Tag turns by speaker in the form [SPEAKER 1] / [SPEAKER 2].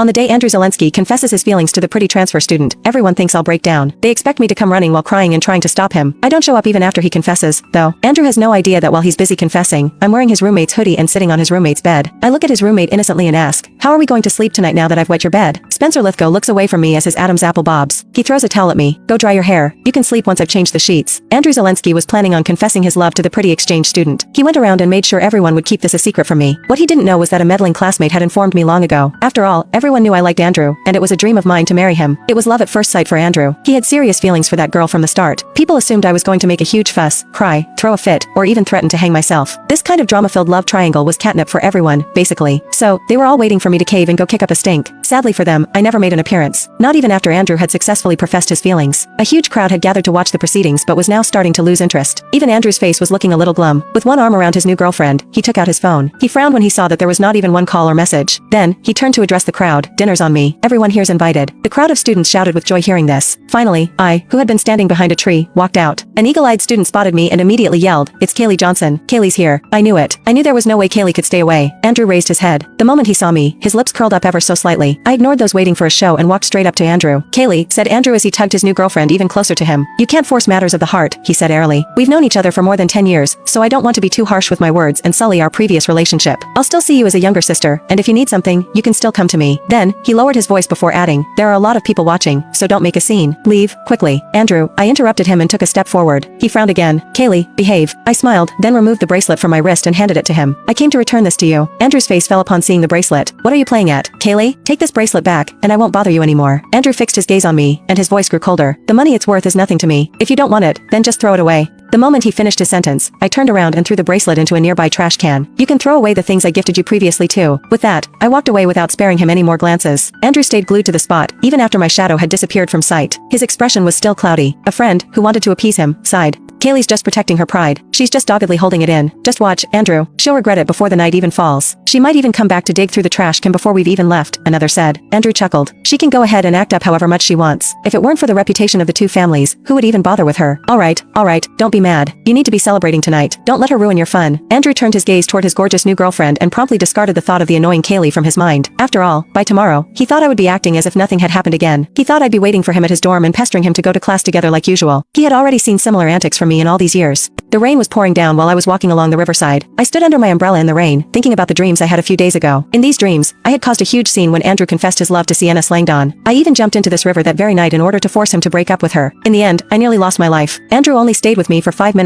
[SPEAKER 1] On the day Andrew Zelensky confesses his feelings to the pretty transfer student, everyone thinks I'll break down. They expect me to come running while crying and trying to stop him. I don't show up even after he confesses, though. Andrew has no idea that while he's busy confessing, I'm wearing his roommate's hoodie and sitting on his roommate's bed. I look at his roommate innocently and ask, "How are we going to sleep tonight now that I've wet your bed?" Spencer Lithgow looks away from me as his Adam's apple bobs. He throws a towel at me. "Go dry your hair. You can sleep once I've changed the sheets." Andrew Zelensky was planning on confessing his love to the pretty exchange student. He went around and made sure everyone would keep this a secret from me. What he didn't know was that a meddling classmate had informed me long ago. After all, everyone knew I liked Andrew, and it was a dream of mine to marry him. It was love at first sight for Andrew. He had serious feelings for that girl from the start. People assumed I was going to make a huge fuss, cry, throw a fit, or even threaten to hang myself. This kind of drama-filled love triangle was catnip for everyone, basically. So, they were all waiting for me to cave and go kick up a stink. Sadly for them, I never made an appearance. Not even after Andrew had successfully professed his feelings. A huge crowd had gathered to watch the proceedings but was now starting to lose interest. Even Andrew's face was looking a little glum. With one arm around his new girlfriend, he took out his phone. He frowned when he saw that there was not even one call or message. Then, he turned to address the crowd. "Dinner's on me. Everyone here's invited." The crowd of students shouted with joy hearing this. Finally, I, who had been standing behind a tree, walked out. An eagle-eyed student spotted me and immediately yelled, "It's Kaylee Johnson. Kaylee's here." I knew it. I knew there was no way Kaylee could stay away. Andrew raised his head. The moment he saw me, his lips curled up ever so slightly. I ignored those waiting for a show and walked straight up to Andrew. "Kaylee," said Andrew as he tugged his new girlfriend even closer to him. "You can't force matters of the heart," he said airily. "We've known each other for more than 10 years, so I don't want to be too harsh with my words and sully our previous relationship. I'll still see you as a younger sister, and if you need something, you can still come to me." Then, he lowered his voice before adding, "There are a lot of people watching, so don't make a scene. Leave, quickly." "Andrew," I interrupted him and took a step forward. He frowned again. "Kaylee, behave." I smiled, then removed the bracelet from my wrist and handed it to him. "I came to return this to you." Andrew's face fell upon seeing the bracelet. "What are you playing at? Kaylee? Take this bracelet back, and I won't bother you anymore." Andrew fixed his gaze on me, and his voice grew colder. "The money it's worth is nothing to me. If you don't want it, then just throw it away." The moment he finished his sentence, I turned around and threw the bracelet into a nearby trash can. "You can throw away the things I gifted you previously too." With that, I walked away without sparing him any more glances. Andrew stayed glued to the spot, even after my shadow had disappeared from sight. His expression was still cloudy. A friend, who wanted to appease him, sighed. "Kaylee's just protecting her pride. She's just doggedly holding it in. Just watch, Andrew. She'll regret it before the night even falls. She might even come back to dig through the trash can before we've even left," another said. Andrew chuckled. "She can go ahead and act up however much she wants. If it weren't for the reputation of the two families, who would even bother with her?" All right, don't be mad. You need to be celebrating tonight. Don't let her ruin your fun." Andrew turned his gaze toward his gorgeous new girlfriend and promptly discarded the thought of the annoying Kaylee from his mind. After all, by tomorrow, he thought I would be acting as if nothing had happened again. He thought I'd be waiting for him at his dorm and pestering him to go to class together like usual. He had already seen similar antics from me in all these years. The rain was pouring down while I was walking along the riverside. I stood under my umbrella in the rain, thinking about the dreams I had a few days ago. In these dreams, I had caused a huge scene when Andrew confessed his love to Sienna Slangdon. I even jumped into this river that very night in order to force him to break up with her. In the end, I nearly lost my life. Andrew only stayed with me for 5 minutes.